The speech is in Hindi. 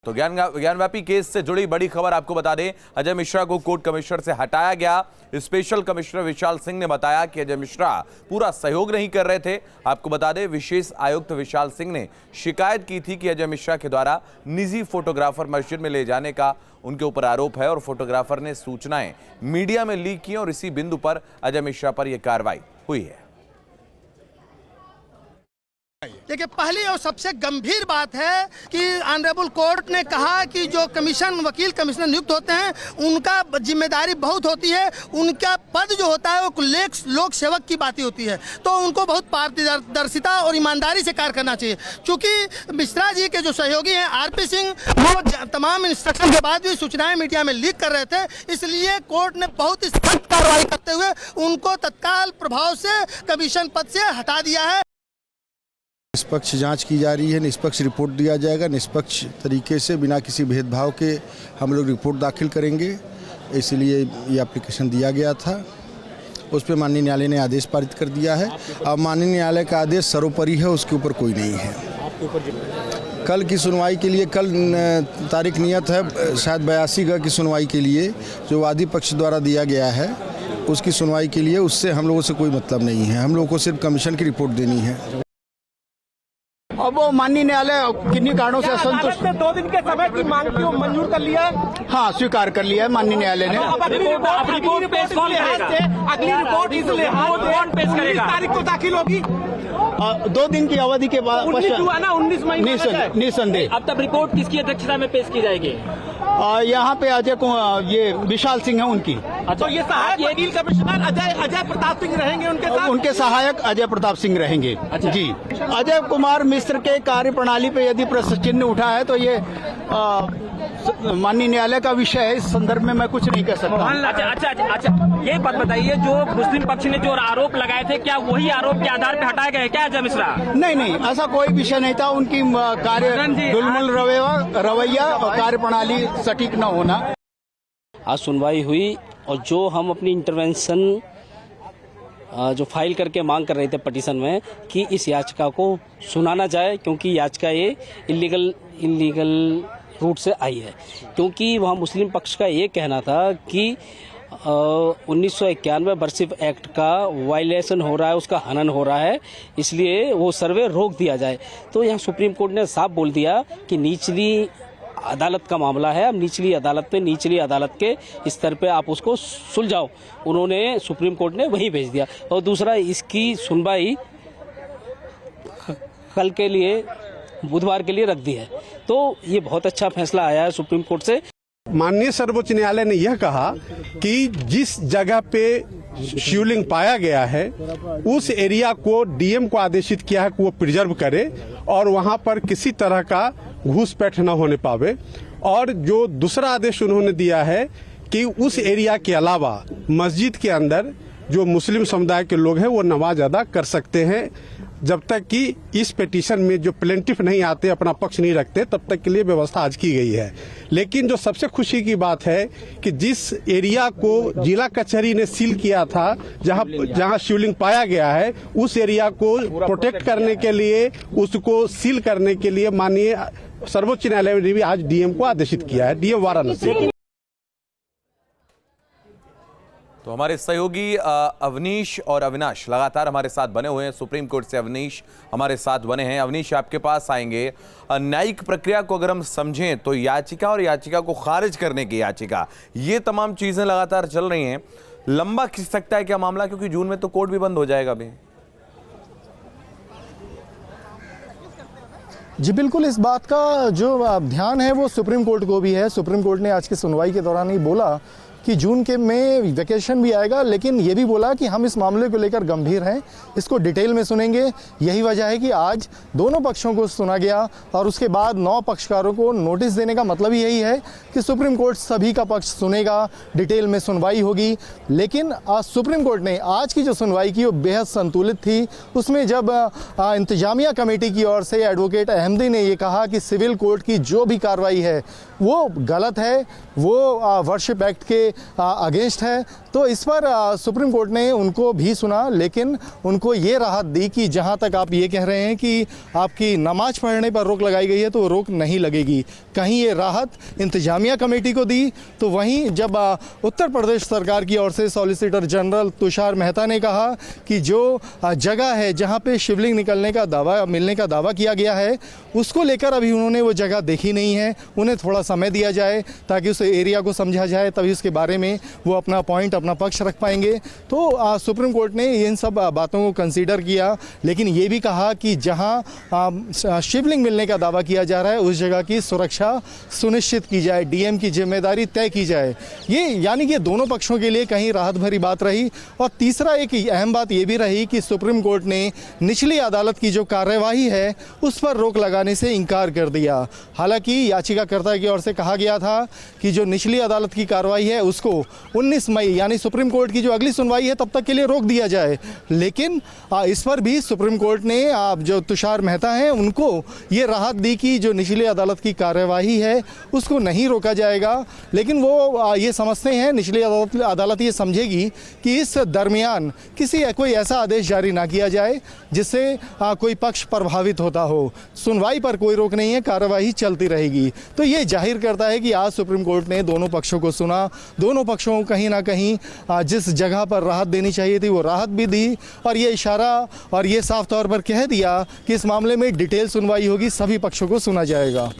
तो ज्ञानव्यापी केस से जुड़ी बड़ी खबर आपको बता दें, अजय मिश्रा को कोर्ट कमिश्नर से हटाया गया। स्पेशल कमिश्नर विशाल सिंह ने बताया कि अजय मिश्रा पूरा सहयोग नहीं कर रहे थे। आपको बता दें, विशेष आयुक्त विशाल सिंह ने शिकायत की थी कि अजय मिश्रा के द्वारा निजी फोटोग्राफर मस्जिद में ले जाने का उनके ऊपर आरोप है और फोटोग्राफर ने सूचनाएं मीडिया में लीक की और इसी बिंदु पर अजय मिश्रा पर यह कार्रवाई हुई है। देखिए, पहली और सबसे गंभीर बात है कि ऑनरेबल कोर्ट ने कहा कि जो वकील कमिश्नर नियुक्त होते हैं उनका जिम्मेदारी बहुत होती है, उनका पद जो होता है वो लोक सेवक की बात होती है, तो उनको बहुत पारदर्शिता और ईमानदारी से कार्य करना चाहिए। चूंकि मिश्रा जी के जो सहयोगी हैं आरपी सिंह, वो तमाम इंस्ट्रक्शन के बाद भी सूचनाएं मीडिया में लीक कर रहे थे, इसलिए कोर्ट ने बहुत ही सख्त कार्रवाई करते हुए उनको तत्काल प्रभाव से कमीशन पद से हटा दिया है। निष्पक्ष जांच की जा रही है, निष्पक्ष रिपोर्ट दिया जाएगा, निष्पक्ष तरीके से बिना किसी भेदभाव के हम लोग रिपोर्ट दाखिल करेंगे, इसलिए ये एप्लीकेशन दिया गया था। उस पर माननीय न्यायालय ने आदेश पारित कर दिया है। अब माननीय न्यायालय का आदेश सर्वोपरि है, उसके ऊपर कोई नहीं है। कल की सुनवाई के लिए कल तारीख नियत है, शायद 82 ग की सुनवाई के लिए जो वादी पक्ष द्वारा दिया गया है उसकी सुनवाई के लिए, उससे हम लोगों से कोई मतलब नहीं है। हम लोगों को सिर्फ कमीशन की रिपोर्ट देनी है। अब वो माननीय न्यायालय किन्हीं कारणों से असंतुष्ट, 2 दिन के समय की मांग की मंजूर कर लिया है। हाँ, स्वीकार कर लिया है माननीय न्यायालय ने। अगली रिपोर्ट पेश करेगा, तारीख को दाखिल होगी 2 दिन की अवधि के बाद, 19 मई निसंदेह। अब तक रिपोर्ट किसकी अध्यक्षता में पेश की जाएगी? यहाँ पे ये विशाल सिंह है उनकी। तो ये सहायक वकील कमिश्नर अजय प्रताप सिंह रहेंगे उनके साथ? उनके सहायक अजय प्रताप सिंह रहेंगे। अच्छा। जी, अजय कुमार मिश्र के कार्यप्रणाली पे यदि प्रश्न चिन्ह उठा है तो ये माननीय न्यायालय का विषय है, इस संदर्भ में मैं कुछ नहीं कह सकता। अच्छा, ये बात बताइए, जो मुस्लिम पक्ष ने जो आरोप लगाए थे, क्या वही आरोप के आधार पर हटाए गए क्या अजय मिश्रा? नहीं, ऐसा कोई विषय नहीं था। उनकी कार्य दुलमुल रवैया और कार्यप्रणाली सटीक न होना। आज सुनवाई हुई और जो हम अपनी इंटरवेंशन जो फाइल करके मांग कर रहे थे पटिशन में कि इस याचिका को सुनाना जाए, क्योंकि याचिका ये इलीगल रूट से आई है, क्योंकि वहाँ मुस्लिम पक्ष का ये कहना था कि 1991 बर्सिफ एक्ट का वायलेशन हो रहा है, उसका हनन हो रहा है, इसलिए वो सर्वे रोक दिया जाए। तो यहाँ सुप्रीम कोर्ट ने साफ बोल दिया कि निचली अदालत का मामला है, अब निचली अदालत के स्तर पे आप उसको सुलझाओ। उन्होंने सुप्रीम कोर्ट ने वहीं भेज दिया। और दूसरा, इसकी सुनवाई कल के लिए, बुधवार के लिए रख दी है। तो ये बहुत अच्छा फैसला आया है सुप्रीम कोर्ट से। माननीय सर्वोच्च न्यायालय ने यह कहा कि जिस जगह पे शिवलिंग पाया गया है उस एरिया को डीएम को आदेशित किया है कि वो प्रिजर्व करे और वहां पर किसी तरह का घूसपैठ न होने पावे। और जो दूसरा आदेश उन्होंने दिया है कि उस एरिया के अलावा मस्जिद के अंदर जो मुस्लिम समुदाय के लोग हैं वो नमाज अदा कर सकते हैं, जब तक कि इस पिटीशन में जो प्लेंटिफ नहीं आते, अपना पक्ष नहीं रखते, तब तक के लिए व्यवस्था आज की गई है। लेकिन जो सबसे खुशी की बात है कि जिस एरिया को जिला कचहरी ने सील किया था, जहां शिवलिंग पाया गया है, उस एरिया को प्रोटेक्ट करने के लिए, उसको सील करने के लिए माननीय सर्वोच्च न्यायालय ने भी आज डीएम को आदेशित किया है, डीएम वाराणसी। तो हमारे सहयोगी अवनीश और अविनाश लगातार हमारे साथ बने हुए हैं। सुप्रीम कोर्ट से अवनीश हमारे साथ बने हैं। अवनीश, आपके पास आएंगे। न्यायिक प्रक्रिया को अगर हम समझें तो याचिका और याचिका को खारिज करने की याचिका, ये तमाम चीजें लगातार चल रही हैं। लंबा खिंच सकता है क्या मामला, क्योंकि जून में तो कोर्ट भी बंद हो जाएगा अभी? जी बिल्कुल, इस बात का जो ध्यान है वो सुप्रीम कोर्ट को भी है। सुप्रीम कोर्ट ने आज की सुनवाई के दौरान ही बोला कि जून के में वैकेशन भी आएगा, लेकिन ये भी बोला कि हम इस मामले को लेकर गंभीर हैं, इसको डिटेल में सुनेंगे। यही वजह है कि आज दोनों पक्षों को सुना गया और उसके बाद 9 पक्षकारों को नोटिस देने का मतलब ही यही है कि सुप्रीम कोर्ट सभी का पक्ष सुनेगा, डिटेल में सुनवाई होगी। लेकिन आज सुप्रीम कोर्ट ने आज की जो सुनवाई की वो बेहद संतुलित थी। उसमें जब इंतजामिया कमेटी की ओर से एडवोकेट अहमदी ने ये कहा कि सिविल कोर्ट की जो भी कार्रवाई है वो गलत है, वो वर्शिप एक्ट के अगेंस्ट है। तो इस पर सुप्रीम कोर्ट ने उनको भी सुना, लेकिन उनको ये राहत दी कि जहाँ तक आप ये कह रहे हैं कि आपकी नमाज पढ़ने पर रोक लगाई गई है तो रोक नहीं लगेगी। कहीं ये राहत इंतजामिया कमेटी को दी, तो वहीं जब उत्तर प्रदेश सरकार की ओर से सॉलिसिटर जनरल तुषार मेहता ने कहा कि जो जगह है जहाँ पे शिवलिंग मिलने का दावा किया गया है, उसको लेकर अभी उन्होंने वो जगह देखी नहीं है, उन्हें थोड़ा समय दिया जाए ताकि उस एरिया को समझा जाए, तभी उसके बारे में वो अपना पॉइंट, अपना पक्ष रख पाएंगे। तो सुप्रीम कोर्ट ने इन सब बातों को कंसीडर किया, लेकिन ये भी कहा कि जहां शिवलिंग मिलने का दावा किया जा रहा है उस जगह की सुरक्षा सुनिश्चित की जाए, डीएम की जिम्मेदारी तय की जाए। ये यानी कि दोनों पक्षों के लिए कहीं राहत भरी बात रही। और तीसरा एक अहम बात ये भी रही कि सुप्रीम कोर्ट ने निचली अदालत की जो कार्यवाही है उस पर रोक लगाने से इनकार कर दिया। हालांकि याचिकाकर्ता की ओर से कहा गया था कि जो निचली अदालत की कार्रवाई है उसको 19 मई यानी सुप्रीम कोर्ट की जो अगली सुनवाई है तब तक के लिए रोक दिया जाए, लेकिन इस पर भी सुप्रीम कोर्ट ने जो तुषार मेहता हैं उनको ये राहत दी कि जो निचली अदालत की कार्यवाही है उसको नहीं रोका जाएगा। लेकिन वो ये समझते हैं, निचली अदालत ये समझेगी कि इस दरमियान कोई ऐसा आदेश जारी ना किया जाए जिससे कोई पक्ष प्रभावित होता हो। सुनवाई पर कोई रोक नहीं है, कार्यवाही चलती रहेगी। तो ये जाहिर करता है कि आज सुप्रीम कोर्ट ने दोनों पक्षों को सुना, दोनों पक्षों को कहीं ना कहीं जिस जगह पर राहत देनी चाहिए थी वो राहत भी दी, और ये इशारा और ये साफ तौर पर कह दिया कि इस मामले में डिटेल सुनवाई होगी, सभी पक्षों को सुना जाएगा।